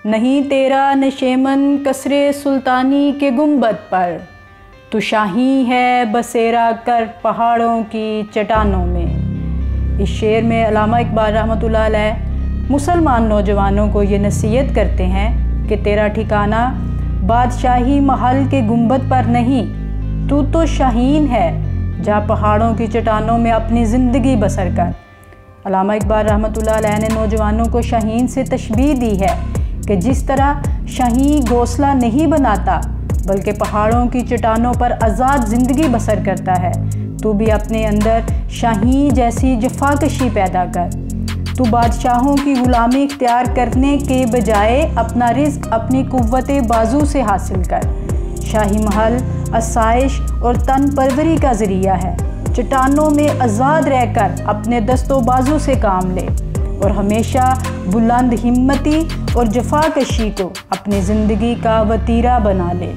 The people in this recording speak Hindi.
नहीं तेरा नशेमन कसरे सुल्तानी के गुंबद पर, तू शाही है बसेरा कर पहाड़ों की चट्टानों में। इस शेर में अल्लामा इकबाल रहमतुल्लाह अलैह मुसलमान नौजवानों को ये नसीहत करते हैं कि तेरा ठिकाना बादशाही महल के गुंबद पर नहीं, तू तो शाहीन है जहाँ पहाड़ों की चट्टानों में अपनी ज़िंदगी बसर कर। अल्लामा इकबाल रहमतुल्लाह अलैह ने नौजवानों को शाहीन से तशबीह दी है कि जिस तरह शाही घोंसला नहीं बनाता बल्कि पहाड़ों की चट्टानों पर आज़ाद ज़िंदगी बसर करता है, तू भी अपने अंदर शाही जैसी जफाकशी पैदा कर। तू बादशाहों की ग़ुलामी इख्तियार करने के बजाय अपना रिज़्क अपनी कुव्वते बाजू से हासिल कर। शाही महल आसाइश और तन परवरी का ज़रिया है। चट्टानों में आज़ाद रहकर अपने दस्तों बाजू से काम ले और हमेशा बुलंद हिम्मती और जफाकशी को अपनी ज़िंदगी का वतीरा बना ले।